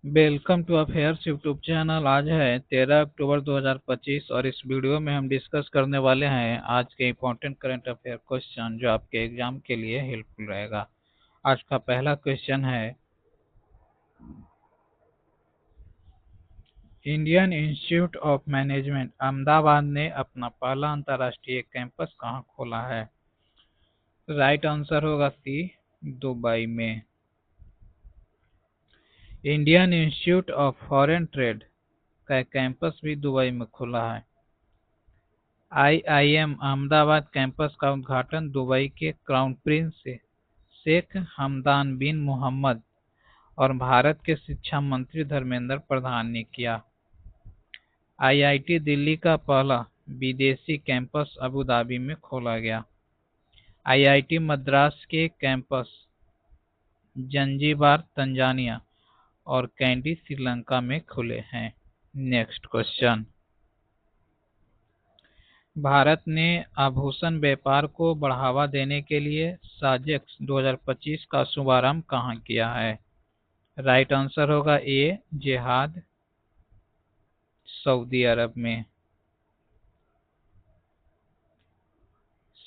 Welcome to affairs YouTube channel. आज है 13 अक्टूबर 2025 और इस वीडियो में हम डिस्कस करने वाले हैं आज के इम्पोर्टेंट करंट अफेयर क्वेश्चन जो आपके एग्जाम के लिए हेल्पफुल रहेगा। आज का पहला क्वेश्चन है, Indian institute of management Ahmedabad ने अपना पहला अंतर्राष्ट्रीय कैंपस कहाँ खोला है? राइट आंसर होगा सी, दुबई में। Indian institute of foreign trade का कैंपस भी दुबई में खुला है। आईआईएम अहमदाबाद कैंपस का उद्घाटन दुबई के क्राउन प्रिंस शेख हमदान बिन मोहम्मद और भारत के शिक्षा मंत्री धर्मेंद्र प्रधान ने किया। आईआईटी दिल्ली का पहला विदेशी कैंपस अबू धाबी में खोला गया। आईआईटी मद्रास के कैंपस जंजीबार तंजानिया और कैंडी श्रीलंका में खुले हैं। नेक्स्ट क्वेश्चन, भारत ने आभूषण व्यापार को बढ़ावा देने के लिए साजेक्स 2025 का शुभारंभ कहाँ किया है? राइट आंसर होगा ए, जिहाद, सऊदी अरब में।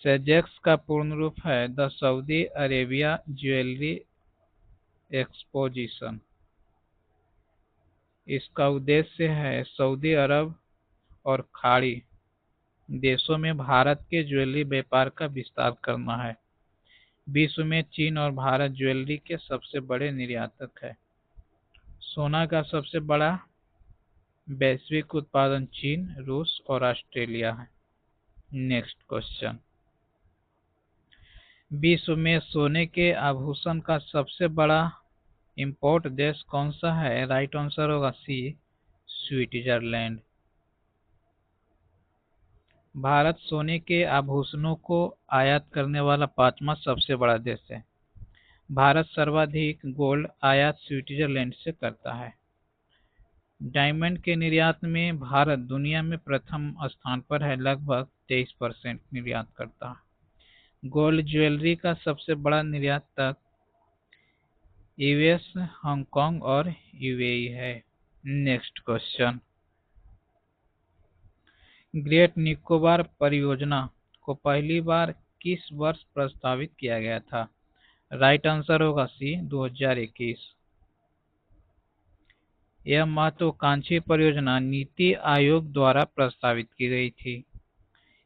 सेजेक्स का पूर्ण रूप है the Saudi Arabia jewellery exposition. इसका उद्देश्य है सऊदी अरब और खाड़ी देशों में भारत के ज्वेलरी व्यापार का विस्तार करना है। विश्व में चीन और भारत ज्वेलरी के सबसे बड़े निर्यातक है। सोना का सबसे बड़ा वैश्विक उत्पादन चीन, रूस और ऑस्ट्रेलिया है। नेक्स्ट क्वेश्चन, विश्व में सोने के आभूषण का सबसे बड़ा इंपोर्ट देश कौन सा है? राइट आंसर होगा सी, स्विट्जरलैंड। भारत सोने के आभूषणों को आयात करने वाला पांचवा सबसे बड़ा देश है। भारत सर्वाधिक गोल्ड आयात स्विट्जरलैंड से करता है। डायमंड के निर्यात में भारत दुनिया में प्रथम स्थान पर है, लगभग 23% निर्यात करता है। गोल्ड ज्वेलरी का सबसे बड़ा निर्यातक यूएस, हांगकांग और यूएई है। नेक्स्ट क्वेश्चन, ग्रेट निकोबार परियोजना को पहली बार किस वर्ष प्रस्तावित किया गया था? राइट आंसर होगा सी, 2021। यह महत्वाकांक्षी परियोजना नीति आयोग द्वारा प्रस्तावित की गई थी।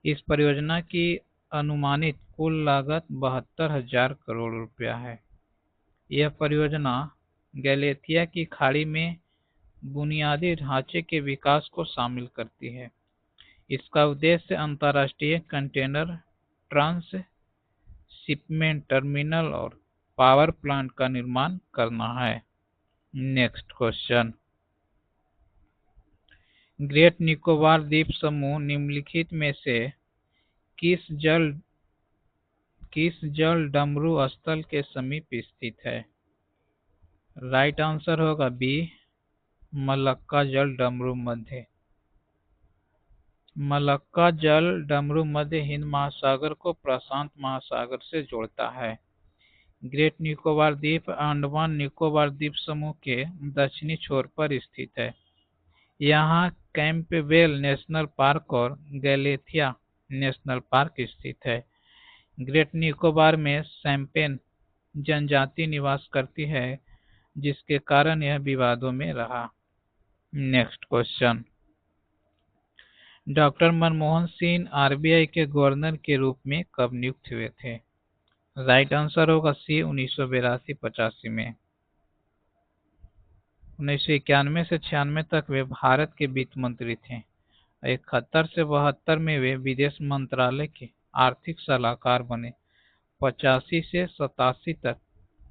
इस परियोजना की अनुमानित कुल लागत 72,000 करोड़ रुपया है। यह परियोजना गैलेथिया की खाड़ी में बुनियादी ढांचे के विकास को शामिल करती है। इसका उद्देश्य अंतर्राष्ट्रीय कंटेनर ट्रांसशिपमेंट टर्मिनल और पावर प्लांट का निर्माण करना है। नेक्स्ट क्वेश्चन, ग्रेट निकोबार द्वीप समूह निम्नलिखित में से किस जल डमरू स्थल के समीप स्थित है? राइट आंसर होगा बी, मलक्का जल डमरू मध्य। मलक्का जल डमरू मध्य हिंद महासागर को प्रशांत महासागर से जोड़ता है। ग्रेट निकोबार द्वीप अंडमान निकोबार द्वीप समूह के दक्षिणी छोर पर स्थित है। यहाँ कैंपबेल नेशनल पार्क और गैलेथिया नेशनल पार्क स्थित है। ग्रेट निकोबार में शैम्पेन जनजाति निवास करती है, जिसके कारण यह विवादों में रहा। Next question, doctor Manmohan Singh RBI के गवर्नर के रूप में कब नियुक्त हुए थे? राइट आंसर होगा सी, 1982-85 में। 1991 से 96 तक वे भारत के वित्त मंत्री थे। 71 से 72 में वे विदेश मंत्रालय के आर्थिक सलाहकार बने। 85 से 87 तक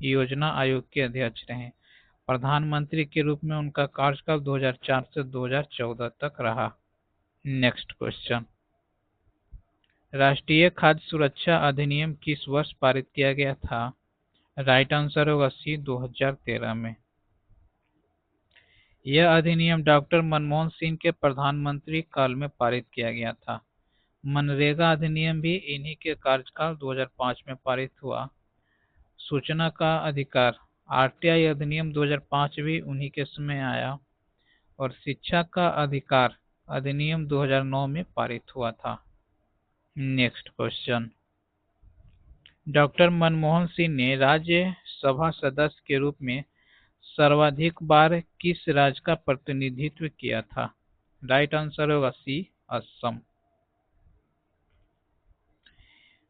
योजना आयोग के अध्यक्ष रहे। प्रधानमंत्री के रूप में उनका कार्यकाल 2004 से 2014 तक रहा। नेक्स्ट क्वेश्चन, राष्ट्रीय खाद्य सुरक्षा अधिनियम किस वर्ष पारित किया गया था? राइट आंसर होगा सी, 2013 में। यह अधिनियम डॉक्टर मनमोहन सिंह के प्रधानमंत्री काल में पारित किया गया था। मनरेगा अधिनियम भी इन्हीं के कार्यकाल 2005 में पारित हुआ। सूचना का अधिकार आरटीआई अधिनियम 2005 भी उन्हीं के समय आया और शिक्षा का अधिकार अधिनियम 2009 में पारित हुआ था। Next question, doctor Manmohan Singh ने राज्यसभा सदस्य के रूप में सर्वाधिक बार किस राज्य का प्रतिनिधित्व किया था? राइट आंसर होगा सी, असम।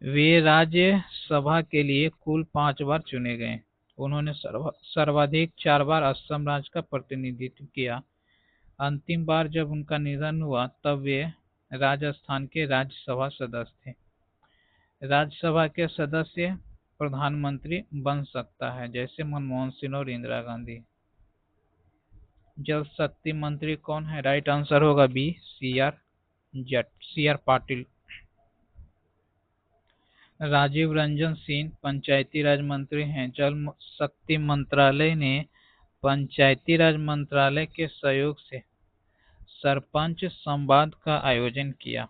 वे राज्यसभा के लिए कुल 5 बार चुने गए। उन्होंने सर्वाधिक 4 बार असम राज्य का प्रतिनिधित्व किया। अंतिम बार जब उनका निधन हुआ तब वे राजस्थान के राज्यसभा सदस्य थे। राज्यसभा के सदस्य प्रधानमंत्री बन सकता है, जैसे मनमोहन सिंह और इंदिरा गांधी। जल शक्ति मंत्री कौन है? राइट आंसर होगा B, C R Patil. Rajiv Ranjan Singh Panchayati Raj मंत्री हैं। जल शक्ति मंत्रालय ने पंचायती राज मंत्रालय के सहयोग से सरपंच संवाद का आयोजन किया।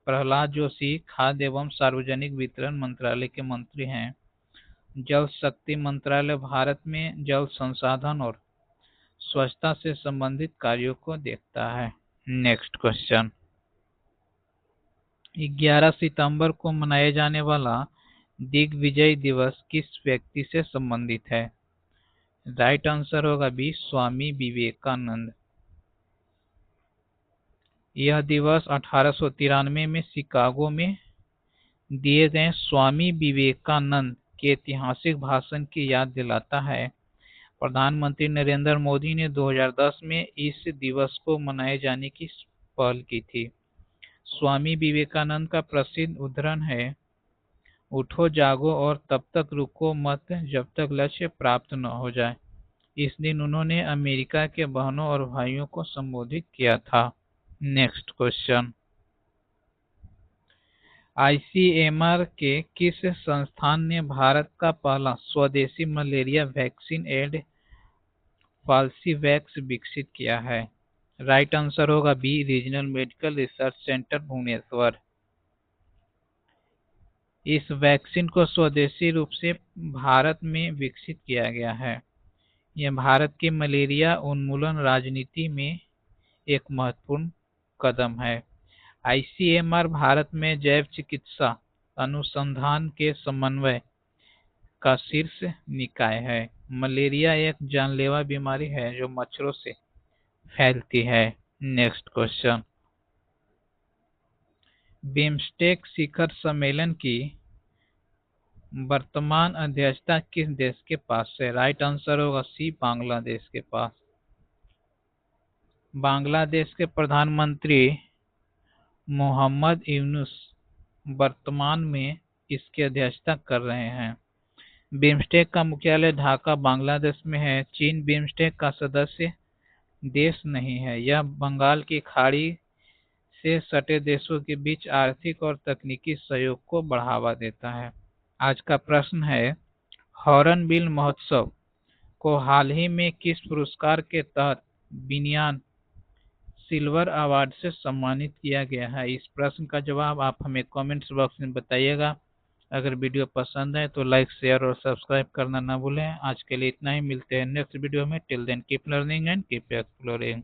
प्रहलाद जोशी खाद्य एवं सार्वजनिक वितरण मंत्रालय के मंत्री हैं। जल शक्ति मंत्रालय भारत में जल संसाधन और स्वच्छता से संबंधित कार्यों को देखता है। नेक्स्ट क्वेश्चन, 11 सितंबर को मनाया जाने वाला दिग्विजय दिवस किस व्यक्ति से संबंधित है? राइट आंसर होगा बी, स्वामी विवेकानंद। यह दिवस 1893 में शिकागो में दिए गए स्वामी विवेकानंद के ऐतिहासिक भाषण की याद दिलाता है। प्रधानमंत्री नरेंद्र मोदी ने 2010 में इस दिवस को मनाए जाने की पहल की थी। स्वामी विवेकानंद का प्रसिद्ध उद्धरण है, उठो जागो और तब तक रुको मत जब तक लक्ष्य प्राप्त न हो जाए। इस दिन उन्होंने अमेरिका के बहनों और भाइयों को संबोधित किया था। नेक्स्ट क्वेश्चन, आईसीएमआर के किस संस्थान ने भारत का पहला स्वदेशी मलेरिया वैक्सीन एड फाल्सीवैक्स विकसित किया है? राइट आंसर होगा B, regional medical research centre Bhubaneswar. इस वैक्सीन को स्वदेशी रूप से भारत में विकसित किया गया है। यह भारत की मलेरिया उन्मूलन राजनीति में एक महत्वपूर्ण कदम है। आईसीएमआर भारत में जैव चिकित्सा अनुसंधान के समन्वय का शीर्ष निकाय है। मलेरिया एक जानलेवा बीमारी है जो मच्छरों से फैलती है। नेक्स्ट क्वेश्चन, बिम्स्टेक शिखर सम्मेलन की वर्तमान अध्यक्षता किस देश के पास है? राइट आंसर होगा सी, बांग्लादेश के पास। बांग्लादेश के प्रधानमंत्री मोहम्मद यूनुस वर्तमान में इसकी अध्यक्षता कर रहे हैं। बिम्स्टेक का मुख्यालय ढाका बांग्लादेश में है। चीन बिम्स्टेक का सदस्य देश नहीं है। यह बंगाल की खाड़ी से सटे देशों के बीच आर्थिक और तकनीकी सहयोग को बढ़ावा देता है। आज का प्रश्न है, हॉर्नबिल महोत्सव को हाल ही में किस पुरस्कार के तहत बिनयान सिल्वर अवार्ड से सम्मानित किया गया है? इस प्रश्न का जवाब आप हमें कमेंट्स बॉक्स में बताइएगा। अगर वीडियो पसंद है तो लाइक, शेयर और सब्सक्राइब करना ना भूलें। आज के लिए इतना ही, मिलते हैं नेक्स्ट वीडियो में। Till then keep learning and keep exploring.